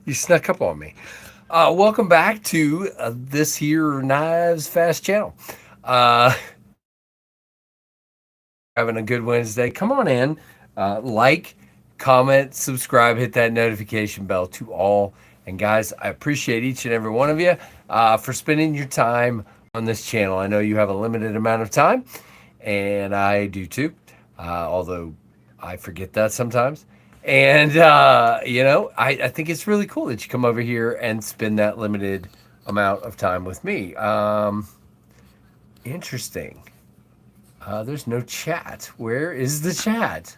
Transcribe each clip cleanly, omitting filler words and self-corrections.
You snuck up on me. Welcome back to this here Knives Fast channel. Uh, having a good Wednesday. Come on in, like, comment, subscribe, hit that notification bell to all. And guys, I appreciate each and every one of you for spending your time on this channel. I know you have a limited amount of time, and I do too, although I forget that sometimes. And, I think it's really cool that you come over here and spend that limited amount of time with me. Interesting. There's no chat. Where is the chat?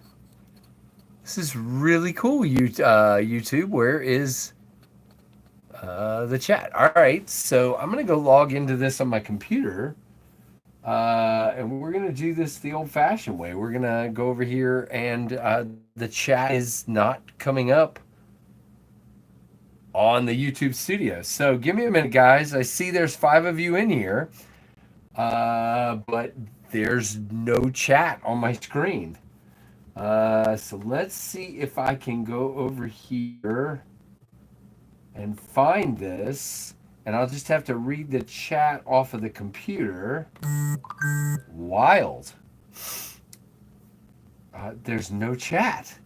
This is really cool, YouTube. Where is the chat? All right, so I'm going to go log into this on my computer. And we're going to do this the old-fashioned way. We're going to go over here, and the chat is not coming up on the YouTube studio. So give me a minute, guys. I see there's 5 of you in here, but there's no chat on my screen. So let's see if I can go over here and find this. And I'll just have to read the chat off of the computer. Wild. There's no chat.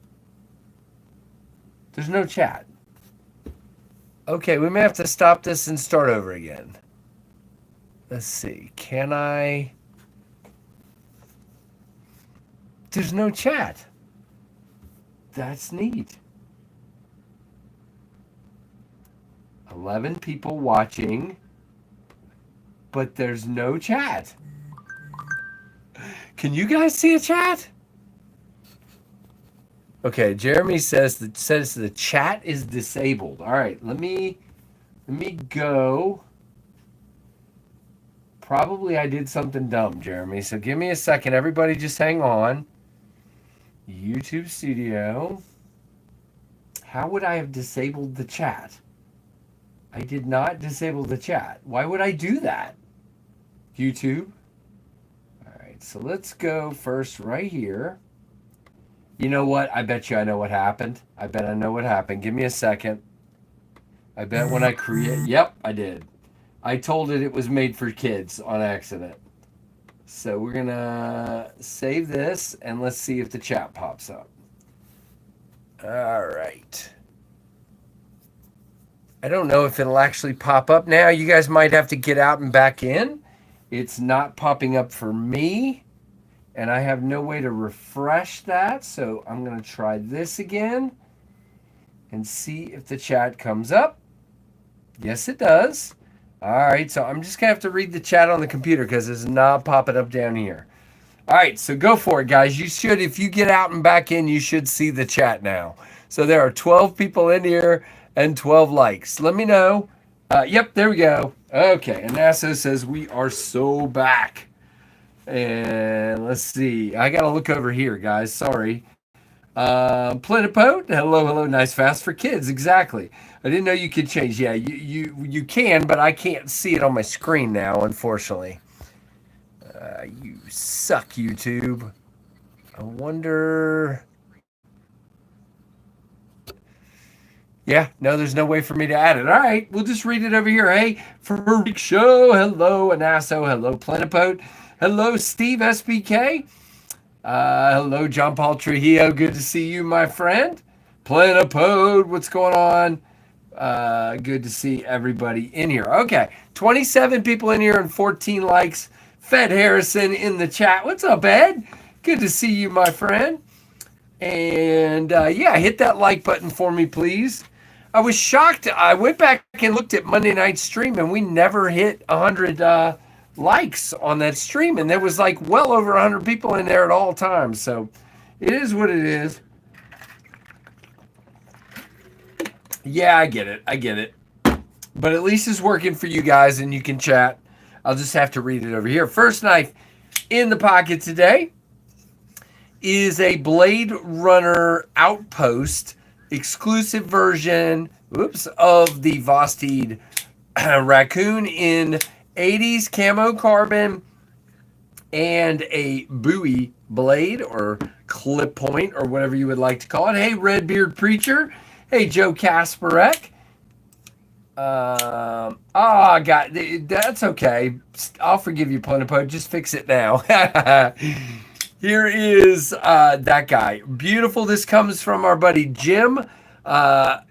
There's no chat. Okay, we may have to stop this and start over again. Let's see. Can I? There's no chat. That's neat. 11 people watching, but there's no chat. Can you guys see a chat? Okay, Jeremy says the chat is disabled. All right, let me go. Probably I did something dumb, Jeremy. So give me a second. Everybody just hang on. YouTube Studio. How would I have disabled the chat? I did not disable the chat. Why would I do that? YouTube. All right, so let's go first right here. You know what? I bet you I know what happened. I bet I know what happened. Give me a second. I bet when I create... Yep, I did. I told it was made for kids on accident. So we're going to save this, and let's see if the chat pops up. All right. I don't know if it'll actually pop up now. You guys might have to get out and back in. It's not popping up for me, and I have no way to refresh that. So I'm going to try this again and see if the chat comes up. Yes, it does. All right, so I'm just going to have to read the chat on the computer because it's not popping up down here. All right, so go for it, guys. You should, if you get out and back in, you should see the chat now. So there are 12 people in here and 12 likes. Let me know. Yep, there we go. Okay, and NASA says we are so back. And let's see. I got to look over here, guys. Sorry. Plenipote, hello, nice fast for kids. Exactly. I didn't know you could change. Yeah, you can, but I can't see it on my screen now, unfortunately. You suck, YouTube. I wonder... Yeah, no, there's no way for me to add it. All right, we'll just read it over here. Hey, Freak Show, hello, Anasso, hello, Plenipote, hello, Steve SBK, hello, John Paul Trujillo, good to see you, my friend. Plenipote, what's going on? Good to see everybody in here. Okay, 27 people in here and 14 likes. Fed Harrison in the chat. What's up, Ed? Good to see you, my friend. And yeah, hit that like button for me, please. I was shocked. I went back and looked at Monday night's stream, and we never hit 100 likes on that stream. And there was like well over 100 people in there at all times. So it is what it is. Yeah, I get it. But at least it's working for you guys, and you can chat. I'll just have to read it over here. First knife in the pocket today is a Blade Runner Outpost exclusive version, of the Vosteed Raccoon in 80s camo carbon and a Bowie blade or clip point or whatever you would like to call it. Hey, Redbeard Preacher. Hey, Joe Kasparek. I got that's okay. I'll forgive you, Plenipo. Just fix it now. Here is that guy. Beautiful. This comes from our buddy Jim,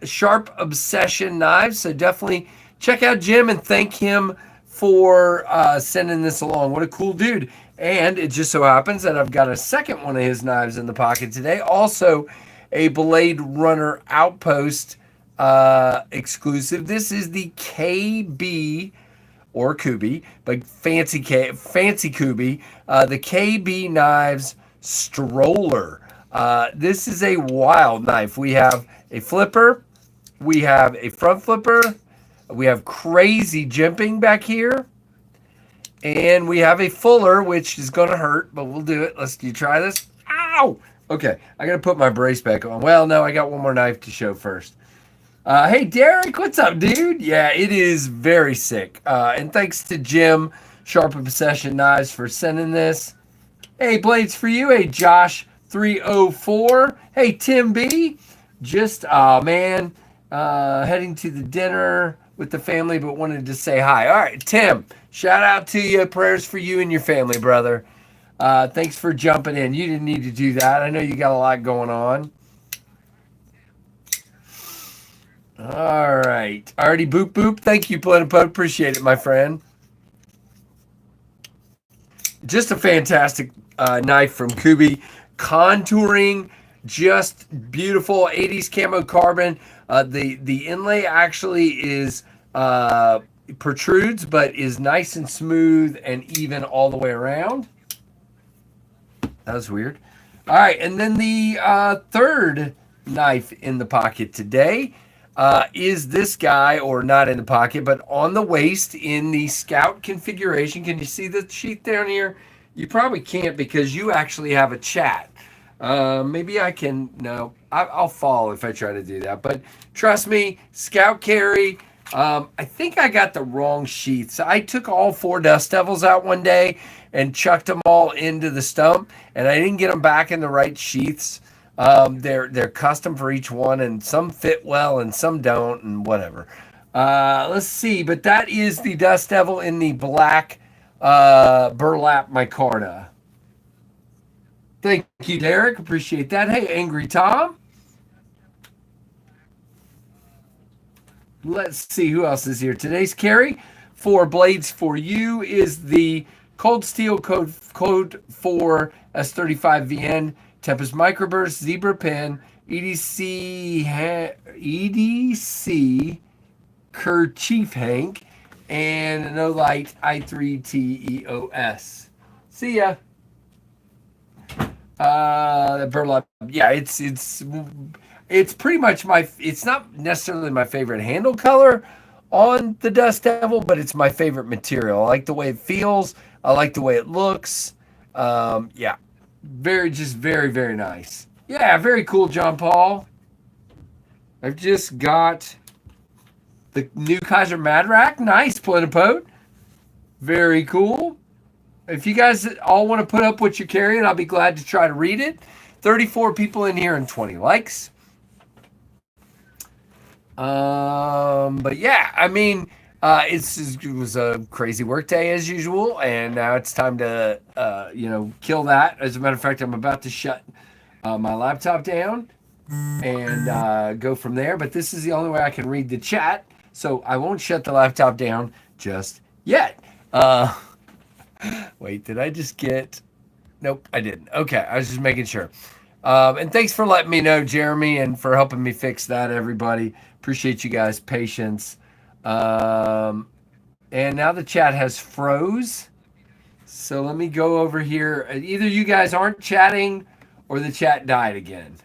Sharp Obsession Knives. So definitely check out Jim and thank him for sending this along. What a cool dude. And it just so happens that I've got a second one of his knives in the pocket today. Also, a Blade Runner Outpost exclusive. This is the KB or Kubi, but fancy Kubi, the KB Knives Stroller. This is a wild knife. We have a flipper, we have a front flipper, we have crazy jimping back here, and we have a fuller, which is going to hurt, but we'll do it. You try this. Ow! Okay, I got to put my brace back on. Well, no, I got one more knife to show first. Hey, Derek, what's up, dude? Yeah, it is very sick. And thanks to Jim, Sharp Obsession Knives, for sending this. Hey, Blades for you. Hey, Josh304. Hey, Tim B. Just, man, heading to the dinner with the family, but wanted to say hi. All right, Tim, shout out to you. Prayers for you and your family, brother. Thanks for jumping in. You didn't need to do that. I know you got a lot going on. All right. Already boop boop. Thank you, Plenipo. Appreciate it, my friend. Just a fantastic knife from Kubi. Contouring, just beautiful. 80s camo carbon. The inlay actually is protrudes, but is nice and smooth and even all the way around. That was weird. All right, and then the third knife in the pocket today is this guy, or not in the pocket, but on the waist in the Scout configuration. Can you see the sheath down here? You probably can't because you actually have a chat. Maybe I can, no, I'll fall if I try to do that. But trust me, Scout carry, I think I got the wrong sheaths. I took all 4 Dust Devils out one day and chucked them all into the stump, and I didn't get them back in the right sheaths. They're custom for each one, and some fit well and some don't, and whatever. Let's see, but that is the Dust Devil in the black burlap micarta. Thank you, Derek. Appreciate that. Hey, Angry Tom. Let's see who else is here. Today's carry for Blades for you is the Cold Steel Code 4 S35VN Tempest Microburst Zebra Pen EDC Kerchief Hank and No Light I3TEOS. See ya. Burlap. Yeah, it's pretty much it's not necessarily my favorite handle color on the Dust Devil, but it's my favorite material. I like the way it feels. I like the way it looks. Yeah, very, very nice. Yeah, very cool, John Paul. I've just got the new Kaiser Mad Rack. Nice, Plenipote. Very cool. If you guys all want to put up what you're carrying, I'll be glad to try to read it. 34 people in here and 20 likes. But yeah, I mean, it was a crazy work day as usual, and now it's time to, kill that. As a matter of fact, I'm about to shut my laptop down and go from there. But this is the only way I can read the chat, so I won't shut the laptop down just yet. Wait, did I just get... Nope, I didn't. Okay, I was just making sure. And thanks for letting me know, Jeremy, and for helping me fix that, everybody. Appreciate you guys' patience. And now the chat has froze. So let me go over here. Either you guys aren't chatting or the chat died again.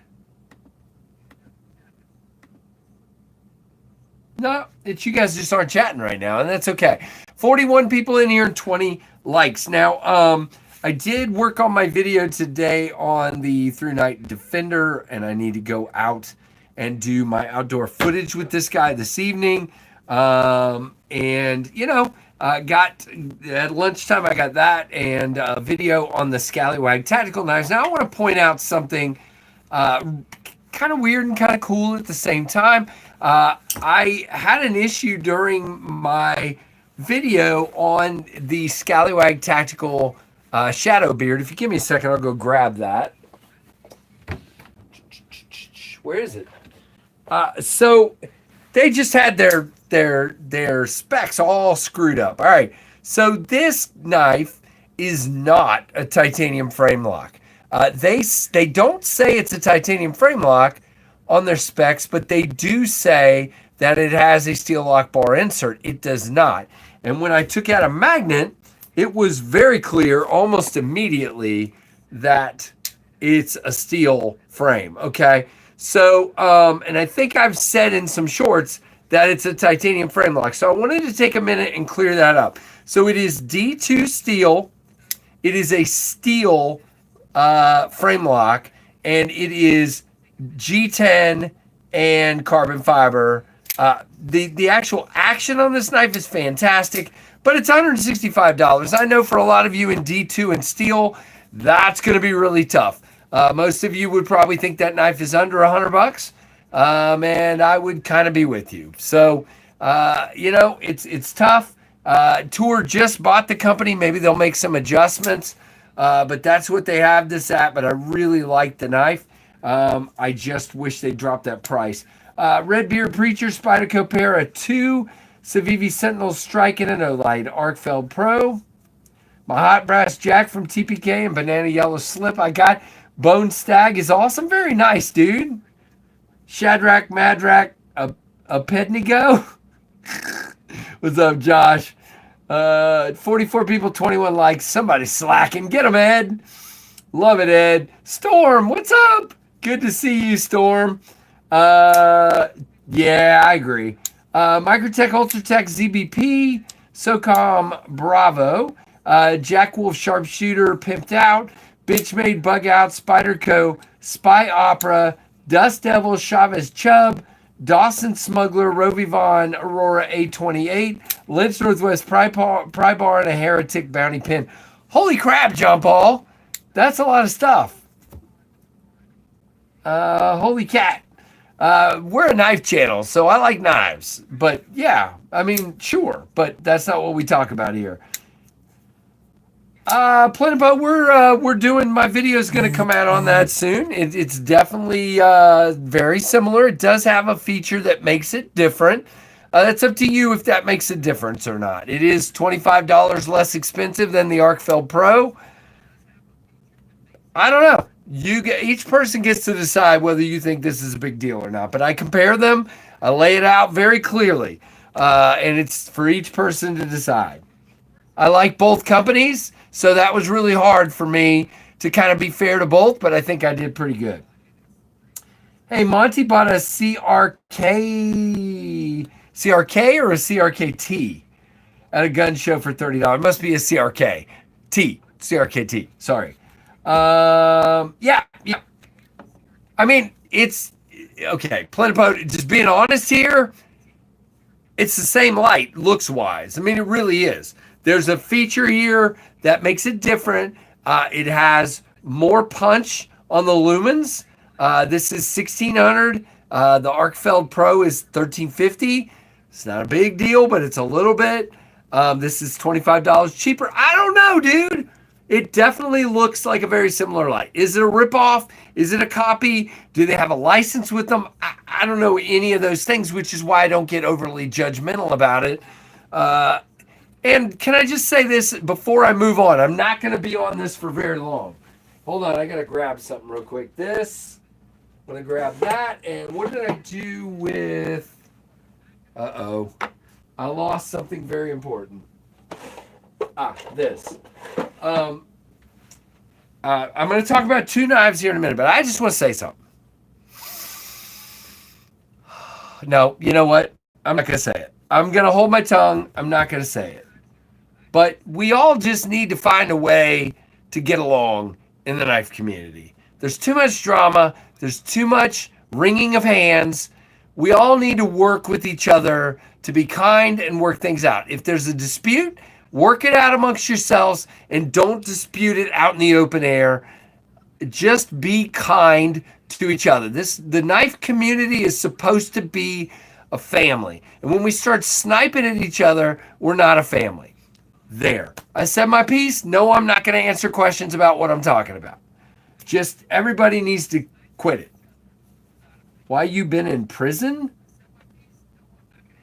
No, it's you guys just aren't chatting right now, and that's okay. 41 people in here and 20 likes. Now, I did work on my video today on the Through Night Defender, and I need to go out and do my outdoor footage with this guy this evening. Got at lunchtime, I got that and a video on the Scallywag tactical knives. Now, I want to point out something kind of weird and kind of cool at the same time. I had an issue during my video on the Scallywag Tactical Shadow Beard. If you give me a second, I'll go grab that. Where is it? So they just had their specs all screwed up. All right. So this knife is not a titanium frame lock. They don't say it's a titanium frame lock on their specs, but they do say that it has a steel lock bar insert. It does not. And when I took out a magnet, it was very clear almost immediately that it's a steel frame. Okay. So, and I think I've said in some shorts that it's a titanium frame lock. So I wanted to take a minute and clear that up. So it is D2 steel. It is a steel frame lock, and it is G10 and carbon fiber. The actual action on this knife is fantastic, but it's $165. I know for a lot of you in D2 and steel, that's going to be really tough. Most of you would probably think that knife is under $100, and I would kind of be with you. So, it's tough. Tour just bought the company. Maybe they'll make some adjustments, but that's what they have this at. But I really like the knife. I just wish they dropped that price. Red Beard Preacher, Spyderco Para 2, Civivi Sentinel Strike and an Olight, Arkfeld Pro. My Hot Brass Jack from TPK and Banana Yellow Slip I got. Bone Stag is awesome. Very nice, dude. Shadrach, Madrak, Pednigo. What's up, Josh? 44 people, 21 likes. Somebody slacking. Get him, Ed. Love it, Ed. Storm, what's up? Good to see you, Storm. Yeah, I agree. Microtech, Ultratech, ZBP, SOCOM, Bravo, Jack Wolf, Sharpshooter, Pimped Out, Bitchmade, Bug Out, Spyderco, Spy Opera, Dust Devil, Chavez Chubb, Dawson Smuggler, Rovivon, Aurora A28, Lynch Northwest Pry Bar, and a Heretic Bounty Pin. Holy crap, John Paul. That's a lot of stuff. Holy cat. We're a knife channel, so I like knives. But yeah, I mean, sure. But that's not what we talk about here. Plenipo, we're doing, my video is going to come out on that soon. It's definitely very similar. It does have a feature that makes it different. That's up to you if that makes a difference or not. It is $25 less expensive than the Arkfeld Pro. I don't know. Each person gets to decide whether you think this is a big deal or not. But I compare them. I lay it out very clearly. And it's for each person to decide. I like both companies, so that was really hard for me to kind of be fair to both, but I think I did pretty good. Hey, Monty bought a CRK or a CRKT at a gun show for $30. It must be a CRKT. Sorry. Yeah. I mean, it's okay. Plenipo, just being honest here, it's the same light, looks wise. I mean, it really is. There's a feature here that makes it different. It has more punch on the lumens. This is 1600. The Arkfeld Pro is 1350. It's not a big deal, but it's a little bit. This is $25 cheaper. I don't know, dude. It definitely looks like a very similar light. Is it a ripoff? Is it a copy? Do they have a license with them? I don't know any of those things, which is why I don't get overly judgmental about it. And can I just say this before I move on? I'm not going to be on this for very long. Hold on, I got to grab something real quick. I'm going to grab that. And what did I do with... Uh-oh. I lost something very important. This. I'm going to talk about two knives here in a minute, but I just want to say something. No, you know what? I'm not going to say it. I'm going to hold my tongue. I'm not going to say it. But we all just need to find a way to get along in the knife community. There's too much drama. There's too much wringing of hands. We all need to work with each other to be kind and work things out. If there's a dispute, work it out amongst yourselves and don't dispute it out in the open air. Just be kind to each other. The knife community is supposed to be a family. And when we start sniping at each other, we're not a family. There. I said my piece. No, I'm not going to answer questions about what I'm talking about. Just everybody needs to quit it. Why you been in prison?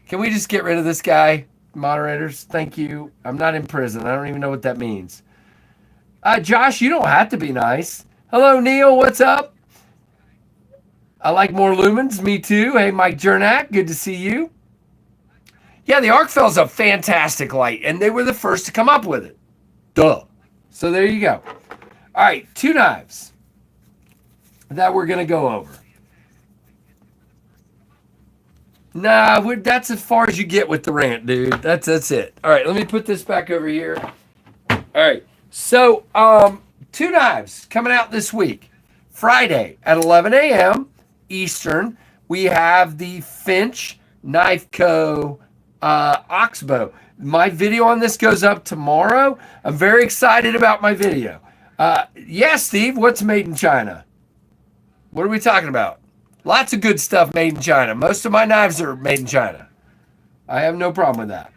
Can we just get rid of this guy? Moderators, thank you. I'm not in prison. I don't even know what that means. Josh, you don't have to be nice. Hello, Neil. What's up? I like more lumens. Me too. Hey, Mike Jernak. Good to see you. Yeah, the Arcfel's a fantastic light, and they were the first to come up with it. Duh. So there you go. All right, 2 knives that we're going to go over. Nah, that's as far as you get with the rant, dude. That's it. All right, let me put this back over here. All right, so 2 knives coming out this week. Friday at 11 a.m. Eastern, we have the Finch Knife Co. Oxbow. My video on this goes up tomorrow. I'm very excited about my video. Yeah, Steve, what's made in China? What are we talking about? Lots of good stuff made in China. Most of my knives are made in China. I have no problem with that.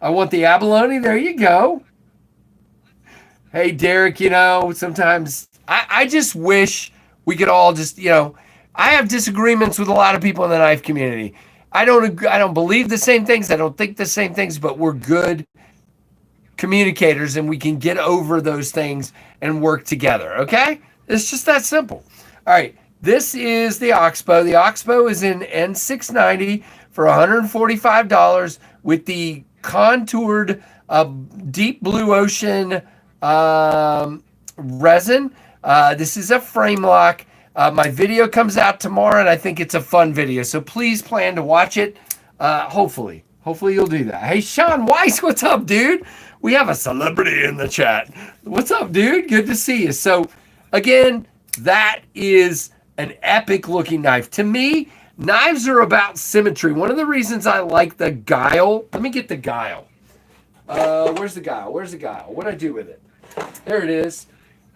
I want the abalone. There you go. Hey, Derek, sometimes I just wish we could all just, I have disagreements with a lot of people in the knife community. I don't believe the same things. I don't think the same things, but we're good communicators and we can get over those things and work together. Okay. It's just that simple. All right. This is the Oxbow. The Oxbow is in N690 for $145 with the contoured deep blue ocean resin. This is a frame lock. My video comes out tomorrow, and I think it's a fun video. So please plan to watch it. Hopefully you'll do that. Hey, Sean Weiss, what's up, dude? We have a celebrity in the chat. What's up, dude? Good to see you. So again, that is an epic looking knife. To me, knives are about symmetry. One of the reasons I like the guile, let me get the guile. Where's the guile? What'd I do with it? There it is.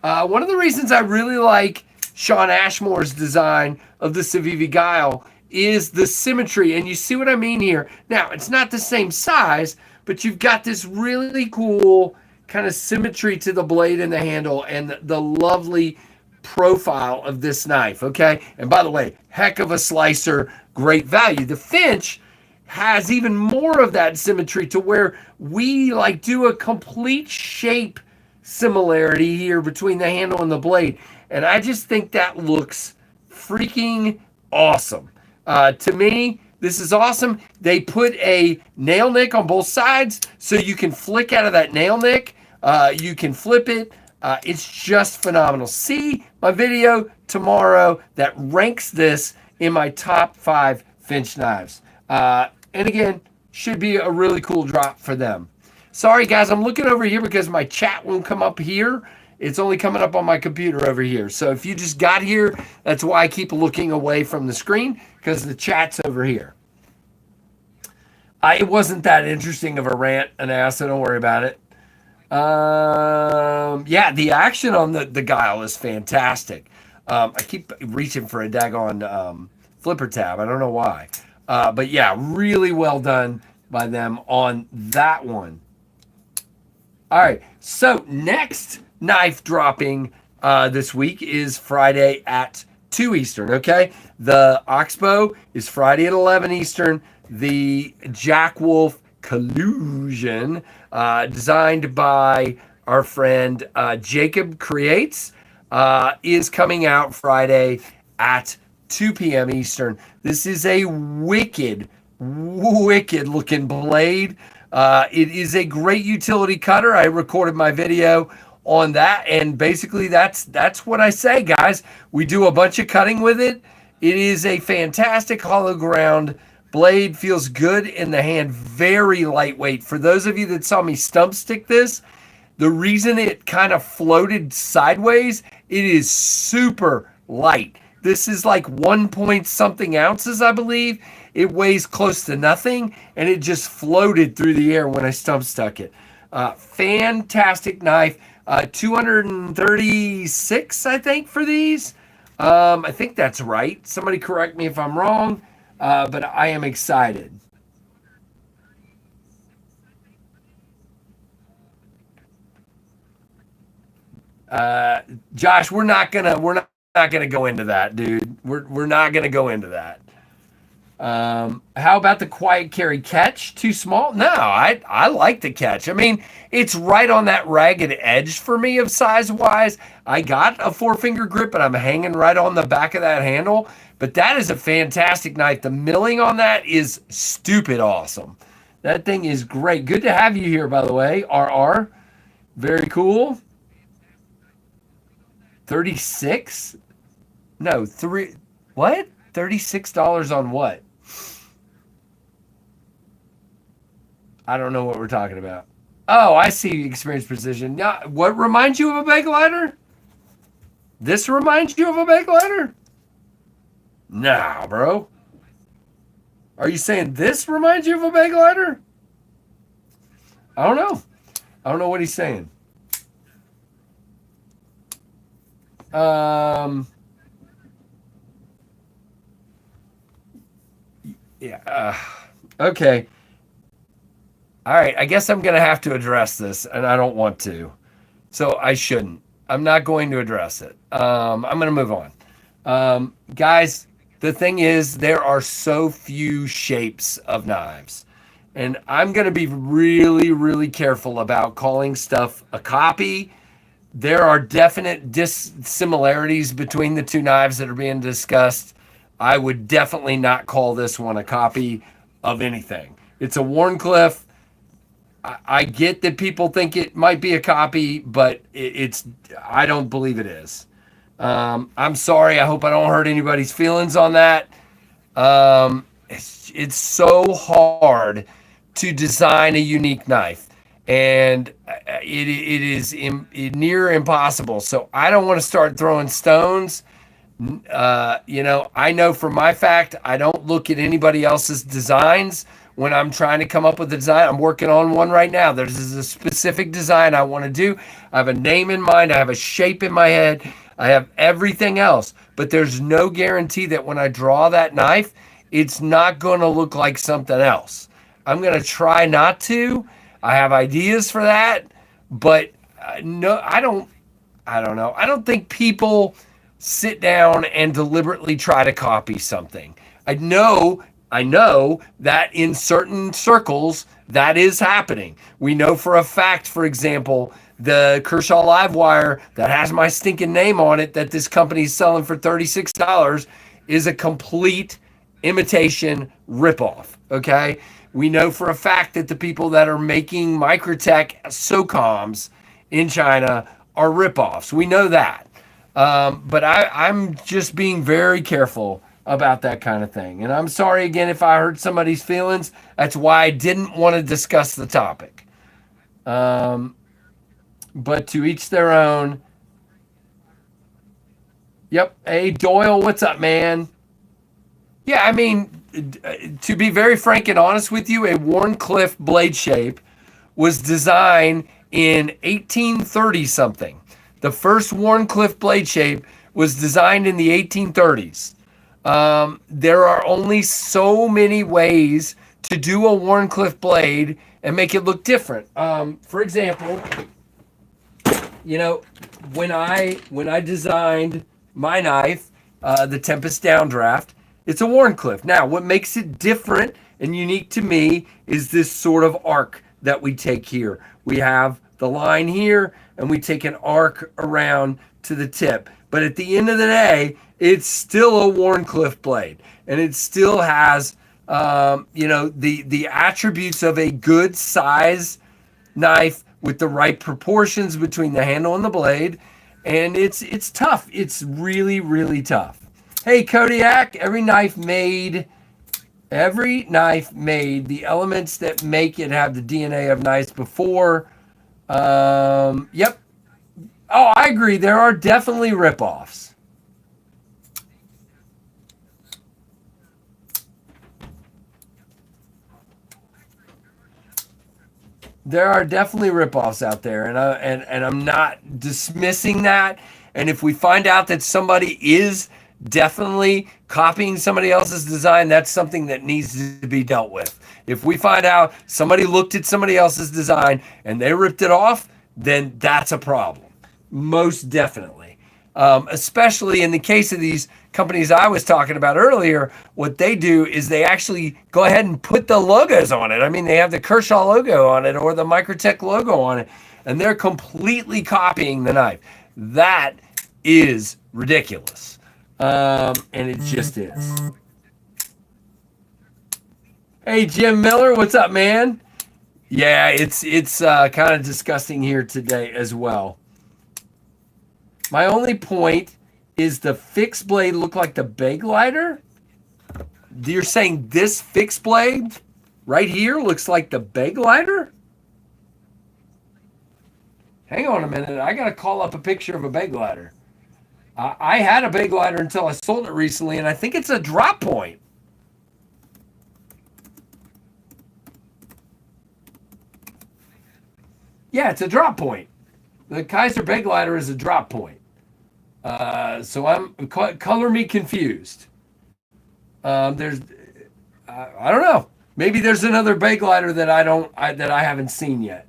One of the reasons I really like Sean Ashmore's design of the Civivi guile is the symmetry. And you see what I mean here? Now, it's not the same size, but you've got this really cool kind of symmetry to the blade and the handle and the lovely profile of this knife, okay? And by the way, heck of a slicer, great value. The Finch has even more of that symmetry to where we do a complete shape similarity here between the handle and the blade. And I just think that looks freaking awesome. To me, this is awesome. They put a nail nick on both sides so you can flick out of that nail nick. You can flip it. It's just phenomenal. See my video tomorrow that ranks this in my top 5 Finch knives. And again, should be a really cool drop for them. Sorry, guys, I'm looking over here because my chat won't come up here. It's only coming up on my computer over here. So if you just got here, that's why I keep looking away from the screen, because the chat's over here. It wasn't that interesting of a rant, so don't worry about it. Yeah, the action on the guile is fantastic. I keep reaching for a daggone flipper tab. I don't know why. But yeah, really well done by them on that one. All right, so next knife dropping this week is Friday at 2 Eastern, okay? The Oxbow is Friday at 11 Eastern. The Jack Wolf Collusion, designed by our friend Jacob Creates, is coming out Friday at 2 p.m. Eastern. This is a wicked looking blade. It is a great utility cutter. I recorded my video on that, and basically that's what I say, guys. We do a bunch of cutting with it. It is a fantastic hollow ground blade. Feels good in the hand. Very lightweight. For those of you that saw me stump stick this, the reason it kind of floated sideways, it is super light. This is like 1 point something ounces, I believe. It weighs close to nothing, and it just floated through the air when I stump stuck it. Fantastic knife. 236, I think, for these. I think that's right. Somebody correct me if I'm wrong. but I am excited. Uh, Josh, we're not gonna go into that, dude. We're not gonna go into that. How about the quiet carry catch? Too small? No, I like the catch. I mean, it's right on that ragged edge for me of size wise. I got a 4 finger grip, and I'm hanging right on the back of that handle. But that is a fantastic knife. The milling on that is stupid awesome. That thing is great. Good to have you here, by the way. RR, very cool. 36? No, three. What? $36 on what? I don't know what we're talking about. Oh, I see. Experience precision. Yeah. What reminds you of a bag lighter? This reminds you of a bag lighter? Nah, bro. Are you saying this reminds you of a bag lighter? I don't know. I don't know what he's saying. Um. Yeah. Okay. All right. I guess I'm gonna have to address this, and I don't want to. So I shouldn't. I'm not going to address it. I'm going to move on. Guys, the thing is, there are so few shapes of knives. And I'm going to be really, really careful about calling stuff a copy. There are definite dissimilarities between the two knives that are being discussed. I would definitely not call this one a copy of anything. It's a Warncliffe. I get that people think it might be a copy, but it's I don't believe it is. I'm sorry. I hope I don't hurt anybody's feelings on that. It's so hard to design a unique knife, and it is near impossible. So I don't want to start throwing stones. I know for my fact, I don't look at anybody else's designs when I'm trying to come up with a design. I'm working on one right now. There's a specific design I want to do. I have a name in mind. I have a shape in my head. I have everything else, but there's no guarantee that when I draw that knife, it's not going to look like something else. I'm going to try not to. I have ideas for that, but no, I don't know. I don't think people sit down and deliberately try to copy something. I know that in certain circles that is happening. We know for a fact, for example, the Kershaw Live Wire that has my stinking name on it that this company is selling for $36 is a complete imitation ripoff. Okay. We know for a fact that the people that are making Microtech SOCOMs in China are ripoffs. We know that. But I'm just being very careful about that kind of thing. And I'm sorry again if I hurt somebody's feelings. That's why I didn't want to discuss the topic. But to each their own. Yep. Hey, Doyle, what's up, man? Yeah, I mean, to be very frank and honest with you, a Warncliffe blade shape was designed in 1830 something. The first Warncliffe blade shape was designed in the 1830s. There are only so many ways to do a Warncliffe blade and make it look different. For example, you know, when I designed my knife, the Tempest Downdraft, it's a Warncliffe. Now, what makes it different and unique to me is this sort of arc that we take here. We have the line here, and we take an arc around to the tip. But at the end of the day, it's still a Warncliffe blade, and it still has, the attributes of a good size knife with the right proportions between the handle and the blade. And it's tough. It's really, really tough. Hey, Kodiak, every knife made, the elements that make it have the DNA of knives before. Yep. Oh, I agree. There are definitely ripoffs. There are definitely ripoffs out there, and I'm not dismissing that. And if we find out that somebody is definitely copying somebody else's design. That's something that needs to be dealt with. If we find out somebody looked at somebody else's design and they ripped it off, then that's a problem. Most definitely. Especially in the case of these companies I was talking about earlier, what they do is they actually go ahead and put the logos on it. I mean, they have the Kershaw logo on it or the Microtech logo on it, and they're completely copying the knife. That is ridiculous. And it just is. Hey, Jim Miller, what's up, man? Yeah, it's kind of disgusting here today as well. My only point is the fixed blade look like the bag glider? You're saying this fixed blade right here looks like the bag glider? Hang on a minute. I got to call up a picture of a bag glider. I had a bag glider until I sold it recently, and I think it's a drop point. Yeah, it's a drop point. The Kaiser bag glider is a drop point. So I'm color me confused. There's, I don't know. Maybe there's another bag glider that I haven't seen yet.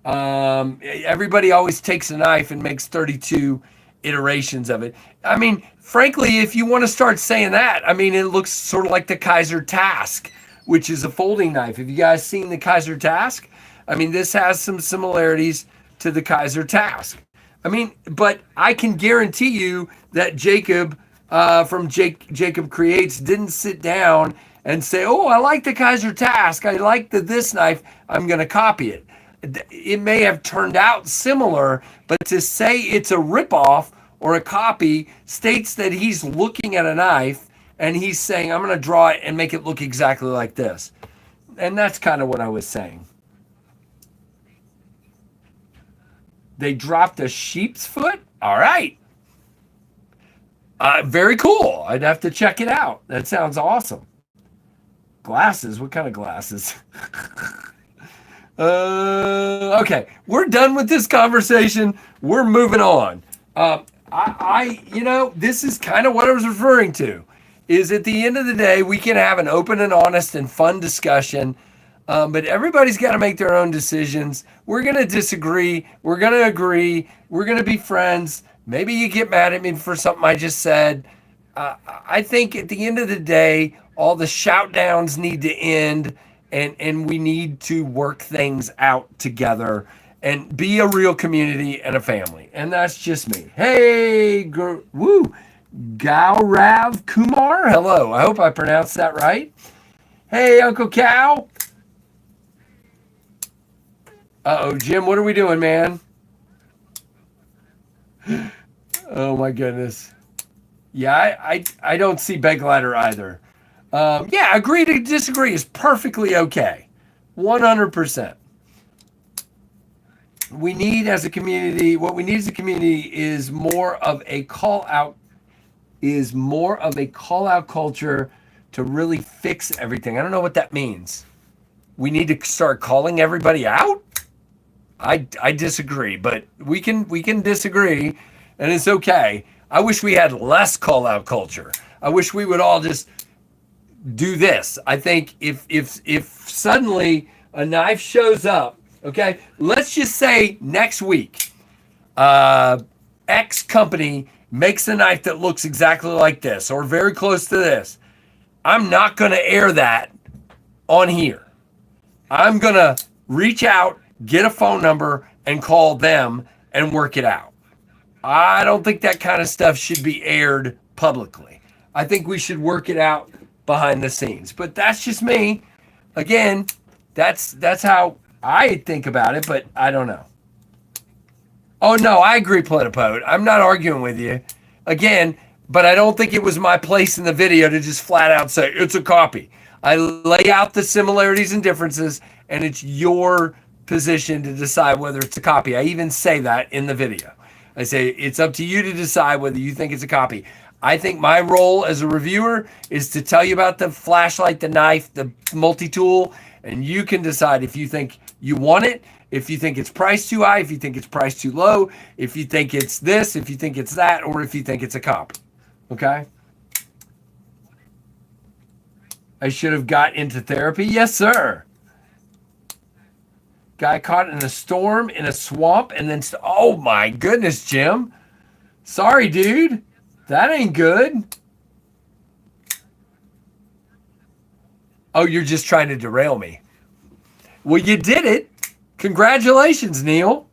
Everybody always takes a knife and makes 32 iterations of it. I mean, frankly, if you want to start saying that, I mean, it looks sort of like the Kaiser Task, which is a folding knife. Have you guys seen the Kaiser Task? I mean, this has some similarities to the Kaiser Task. I mean, but I can guarantee you that Jacob from Jacob Creates didn't sit down and say, oh, I like the Kaiser Task. I like this knife. I'm going to copy it. It may have turned out similar, but to say it's a ripoff or a copy states that he's looking at a knife and he's saying, I'm going to draw it and make it look exactly like this. And that's kind of what I was saying. They dropped a sheep's foot? All right. Very cool. I'd have to check it out. That sounds awesome. Glasses? What kind of glasses? Okay. We're done with this conversation. We're moving on. This is kind of what I was referring to. Is at the end of the day, we can have an open and honest and fun discussion. But everybody's got to make their own decisions. We're going to disagree. We're going to agree. We're going to be friends. Maybe you get mad at me for something I just said. I think at the end of the day, all the shout downs need to end, and we need to work things out together and be a real community and a family. And that's just me. Hey, Gaurav Kumar. Hello. I hope I pronounced that right. Hey, Uncle Cow. Uh-oh, Jim, what are we doing, man? Oh, my goodness. Yeah, I don't see bag glider either. Yeah, agree to disagree is perfectly okay. 100%. We need as a community, what we need as a community is more of a call out culture to really fix everything. I don't know what that means. We need to start calling everybody out? I disagree, but we can disagree, and it's okay. I wish we had less call out culture. I wish we would all just do this. I think if suddenly a knife shows up, okay, let's just say next week, X company makes a knife that looks exactly like this or very close to this. I'm not going to air that on here. I'm going to reach out, get a phone number, and call them and work it out. I don't think that kind of stuff should be aired publicly. I think we should work it out behind the scenes. But that's just me. Again, that's how I think about it, but I don't know. Oh, no, I agree, Plenipote. I'm not arguing with you. Again, but I don't think it was my place in the video to just flat out say, it's a copy. I lay out the similarities and differences, and it's your position to decide whether it's a copy. I even say that in the video. I say, it's up to you to decide whether you think it's a copy. I think my role as a reviewer is to tell you about the flashlight, the knife, the multi-tool, and you can decide if you think you want it, if you think it's priced too high, if you think it's priced too low, if you think it's this, if you think it's that, or if you think it's a copy. Okay? I should have got into therapy. Yes, sir. Guy caught in a storm in a swamp and then, oh my goodness, Jim. Sorry, dude. That ain't good. Oh, you're just trying to derail me. Well, you did it. Congratulations, Neil.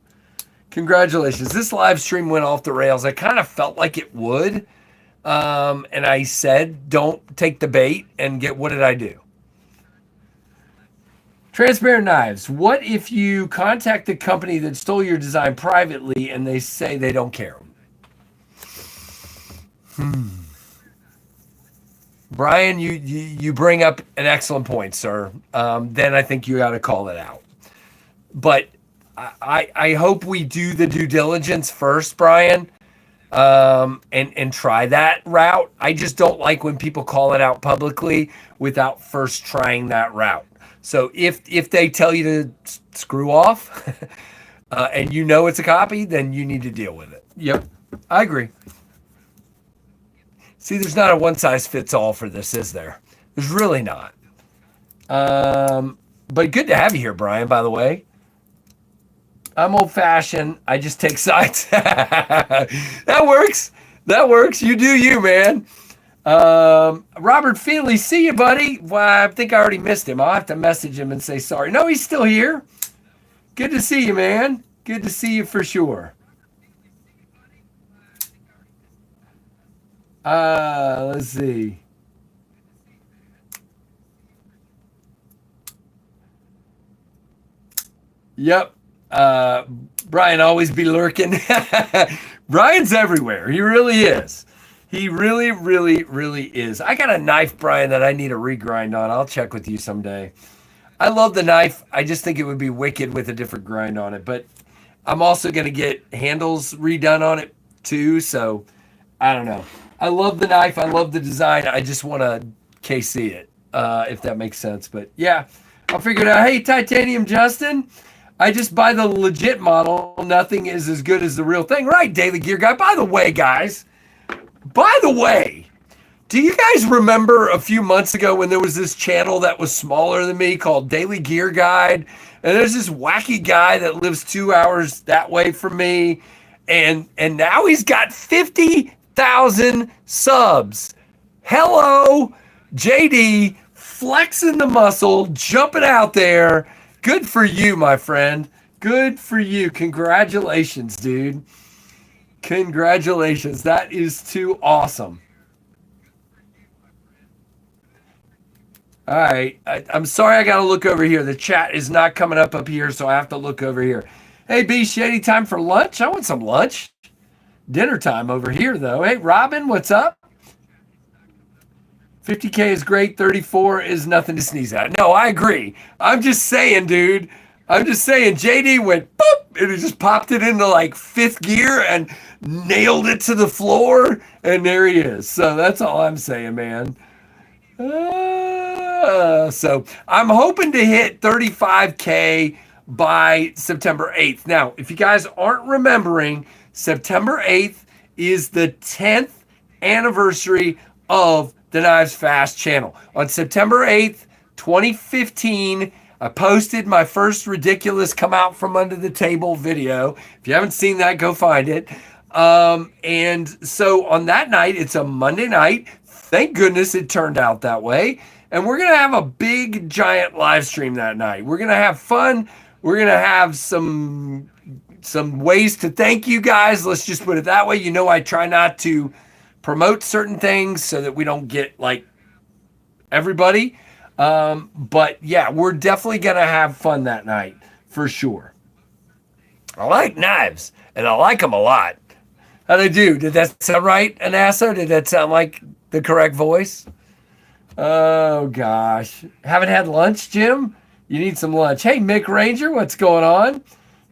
Congratulations. This live stream went off the rails. I kind of felt like it would. And I said, don't take the bait and what did I do? Transparent Knives. What if you contact the company that stole your design privately and they say they don't care? Brian, you bring up an excellent point, sir. Then I think you got to call it out. But I hope we do the due diligence first, Brian, and try that route. I just don't like when people call it out publicly without first trying that route. So if they tell you to screw off and you know it's a copy, then you need to deal with it. Yep, I agree. See, there's not a one size fits all for this, is there? There's really not. But good to have you here, Brian, by the way. I'm old fashioned. I just take sides. That works. That works. You do you, man. Robert Feely, see you, buddy. Well, I think I already missed him. I'll have to message him and say sorry. No, he's still here. Good to see you, man. Good to see you for sure. Let's see. Yep. Brian always be lurking. Brian's everywhere. He really is. He really, really, really is. I got a knife, Brian, that I need a regrind on. I'll check with you someday. I love the knife. I just think it would be wicked with a different grind on it. But I'm also going to get handles redone on it too. So I don't know. I love the knife. I love the design. I just want to KC it, if that makes sense. But yeah, I'll figure it out. Hey, Titanium Justin. I just buy the legit model. Nothing is as good as the real thing. Right, Daily Gear Guy. By the way, guys, do you guys remember a few months ago when there was this channel that was smaller than me called Daily Gear Guide? And there's this wacky guy that lives 2 hours that way from me. And now he's got 50,000 subs. Hello, JD, flexing the muscle, jumping out there. Good for you, my friend. Good for you. Congratulations, dude. Congratulations. That is too awesome. All right. I'm sorry I got to look over here. The chat is not coming up here, so I have to look over here. Hey, B, Shady, time for lunch? I want some lunch. Dinner time over here, though. Hey, Robin, what's up? 50K is great. 34 is nothing to sneeze at. No, I agree. I'm just saying, dude. I'm just saying, JD went boop, and it just popped it into like fifth gear and nailed it to the floor, and there he is. So that's all I'm saying, man. So I'm hoping to hit 35K by September 8th. Now, if you guys aren't remembering, September 8th is the 10th anniversary of the KnivesFAST channel. On September 8th, 2015, I posted my first ridiculous come out from under the table video. If you haven't seen that, go find it. And so on that night, it's a Monday night. Thank goodness it turned out that way. And we're going to have a big, giant live stream that night. We're going to have fun. We're going to have some ways to thank you guys. Let's just put it that way. You know, I try not to promote certain things so that we don't get like everybody. But yeah, we're definitely going to have fun that night for sure. I like knives and I like them a lot. How'd I do? Did that sound right, Anassa? Did that sound like the correct voice? Oh gosh. Haven't had lunch, Jim? You need some lunch. Hey, Mick Ranger, what's going on?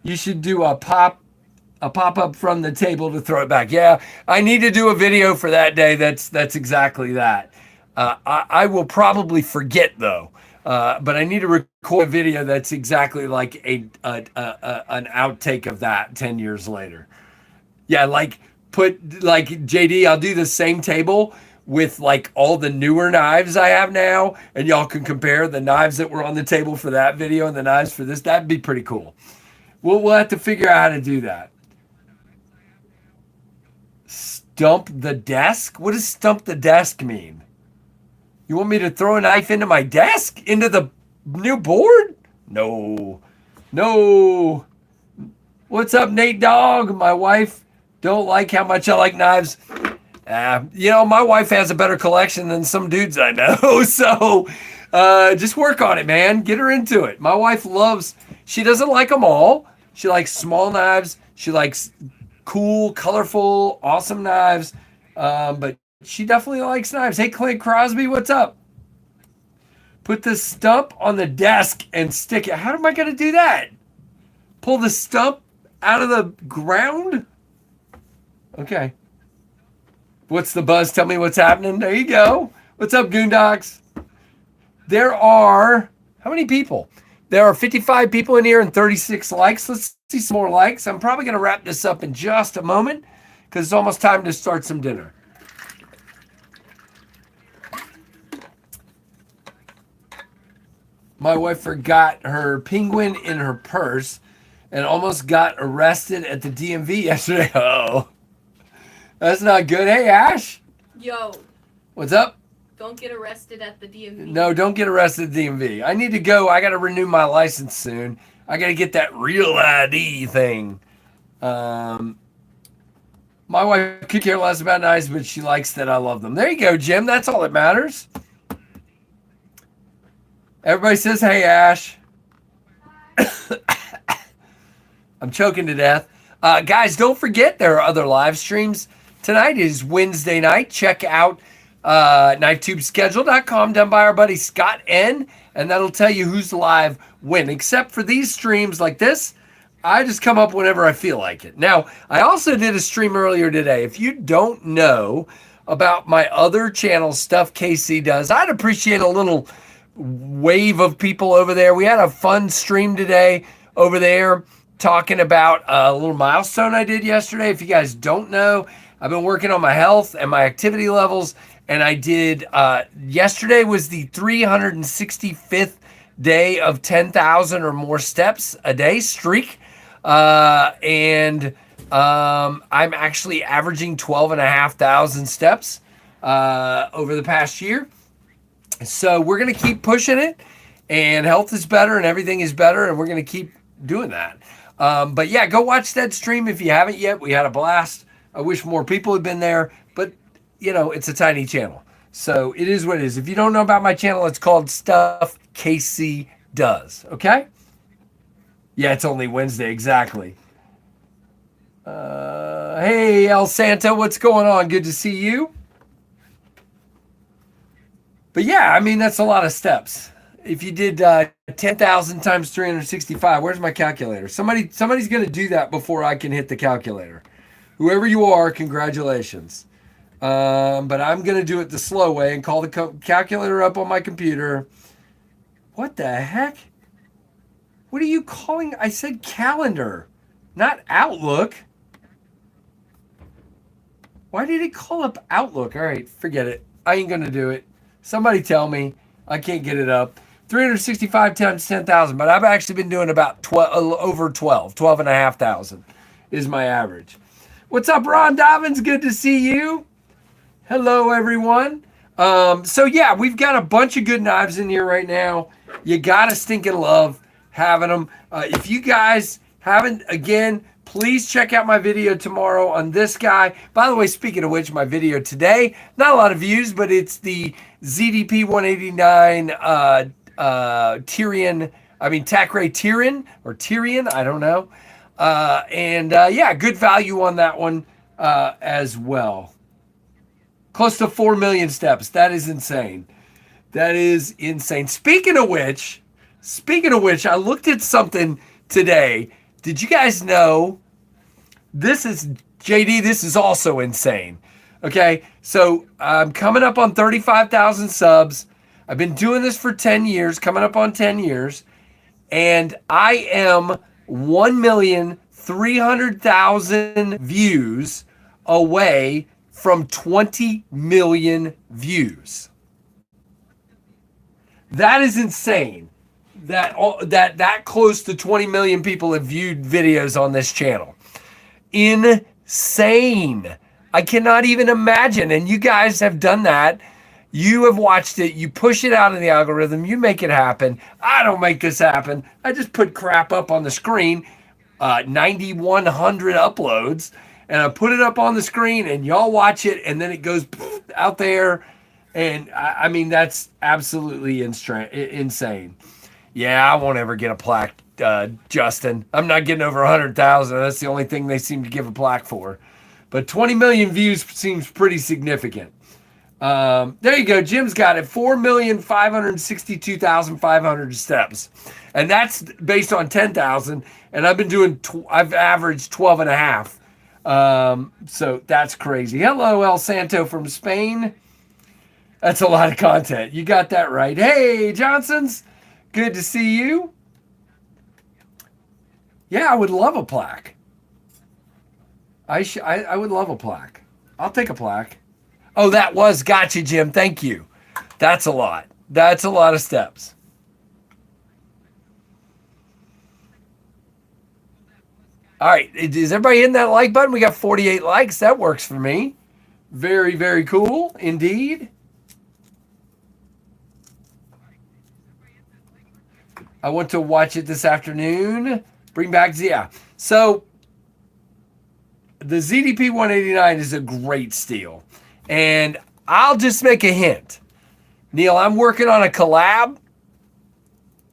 You should do a pop-up from the table to throw it back. Yeah, I need to do a video for that day. That's exactly that. I will probably forget though, but I need to record a video that's exactly like an outtake of that 10 years later. Yeah, like JD, I'll do the same table with like all the newer knives I have now, and y'all can compare the knives that were on the table for that video and the knives for this. That'd be pretty cool. We'll have to figure out how to do that. Stump the desk? What does stump the desk mean? You want me to throw a knife into my desk? Into the new board? No. No. What's up, Nate Dog? My wife don't like how much I like knives. My wife has a better collection than some dudes I know. So just work on it, man. Get her into it. My wife she doesn't like them all. She likes small knives. She likes cool, colorful, awesome knives. But she definitely likes knives. Hey, Clint Crosby, what's up? Put the stump on the desk and stick it. How am I going to do that? Pull the stump out of the ground? Okay. What's the buzz? Tell me what's happening. There you go. What's up, Goondocks? There are, how many people? There are 55 people in here and 36 likes. Let's see some more likes. I'm probably going to wrap this up in just a moment because it's almost time to start some dinner. My wife forgot her penguin in her purse and almost got arrested at the DMV yesterday. Oh, that's not good. Hey, Ash. Yo. What's up? Don't get arrested at the DMV. No, don't get arrested at the DMV. I need to go. I got to renew my license soon. I got to get that real ID thing. My wife could care less about knives, but she likes that I love them. There you go, Jim. That's all that matters. Everybody says, hey, Ash. I'm choking to death. Guys, don't forget there are other live streams. Tonight is Wednesday night. Check out KnifeTubeSchedule.com done by our buddy Scott N. And that'll tell you who's live when. Except for these streams like this, I just come up whenever I feel like it. Now, I also did a stream earlier today. If you don't know about my other channel, Stuff KC Does, I'd appreciate a little wave of people over there. We had a fun stream today over there talking about a little milestone I did yesterday. If you guys don't know, I've been working on my health and my activity levels, and I did yesterday was the 365th day of 10,000 or more steps a day streak, and I'm actually averaging 12,500 steps over the past year. So we're going to keep pushing it, and health is better and everything is better, and we're going to keep doing that. But yeah, go watch that stream if you haven't yet. We had a blast. I wish more people had been there, but it's a tiny channel. So it is what it is. If you don't know about my channel, it's called Stuff KC Does. Okay? Yeah, it's only Wednesday. Exactly. Hey, El Santa, what's going on? Good to see you. But yeah, I mean, that's a lot of steps. If you did 10,000 times 365, where's my calculator? Somebody's going to do that before I can hit the calculator. Whoever you are, congratulations. But I'm going to do it the slow way and call the calculator up on my computer. What the heck? What are you calling? I said calendar, not Outlook. Why did it call up Outlook? All right, forget it. I ain't going to do it. Somebody tell me. I can't get it up. 365 times 10,000, but I've actually been doing about 12,500 is my average. What's up, Ron Dobbins? Good to see you. Hello, everyone. So yeah, we've got a bunch of good knives in here right now. You gotta stinking love having them. If you guys haven't, again, please check out my video tomorrow on this guy. By the way, speaking of which, my video today, not a lot of views, but it's the ZDP 189 Takray Tyrian or Tyrian, I don't know. Yeah, good value on that one as well. Close to 4 million steps. That is insane. That is insane. Speaking of which, I looked at something today. Did you guys know this is JD? This is also insane. Okay, so I'm coming up on 35,000 subs. I've been doing this for 10 years, coming up on 10 years, and I am 1,300,000 views away from 20 million views. That is insane. That close to 20 million people have viewed videos on this channel. Insane. I cannot even imagine. And you guys have done that. You have watched it. You push it out in the algorithm. You make it happen. I don't make this happen. I just put crap up on the screen. 9,100 uploads. And I put it up on the screen and y'all watch it. And then it goes out there. And I mean, that's absolutely insane. Yeah, I won't ever get a plaque, Justin. I'm not getting over 100,000. That's the only thing they seem to give a plaque for. But 20 million views seems pretty significant. There you go. Jim's got it. 4,562,500 steps. And that's based on 10,000. And I've been doing, I've averaged 12 and a half. So that's crazy. Hello, El Santo from Spain. That's a lot of content. You got that right. Hey, Johnsons. Good to see you. Yeah, I would love a plaque. I would love a plaque. I'll take a plaque. Oh, that was gotcha, Jim. Thank you. That's a lot. That's a lot of steps. All right. Is everybody hitting that like button? We got 48 likes. That works for me. Very, very cool indeed. I want to watch it this afternoon. Bring back Zia. So the ZDP 189 is a great steel. And I'll just make a hint. Neil, I'm working on a collab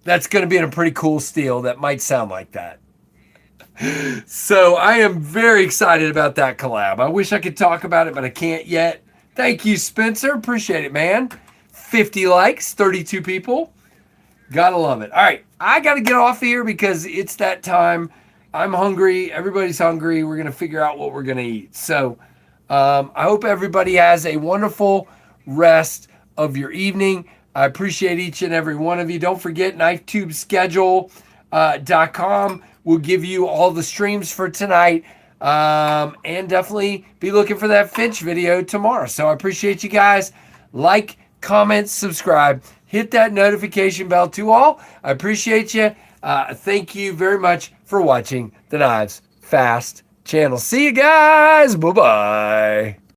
that's going to be in a pretty cool steel that might sound like that. So I am very excited about that collab. I wish I could talk about it, but I can't yet. Thank you, Spencer. Appreciate it, man. 50 likes, 32 people. Gotta love it. All right, I got to get off here because it's that time. I'm hungry. Everybody's hungry. We're going to figure out what we're going to eat. So I hope everybody has a wonderful rest of your evening. I appreciate each and every one of you. Don't forget, KnifeTubeSchedule.com will give you all the streams for tonight. And definitely be looking for that Finch video tomorrow. So I appreciate you guys. Like, comment, subscribe. Hit that notification bell to all. I appreciate you. Thank you very much for watching the Knives Fast channel. See you guys. Bye-bye.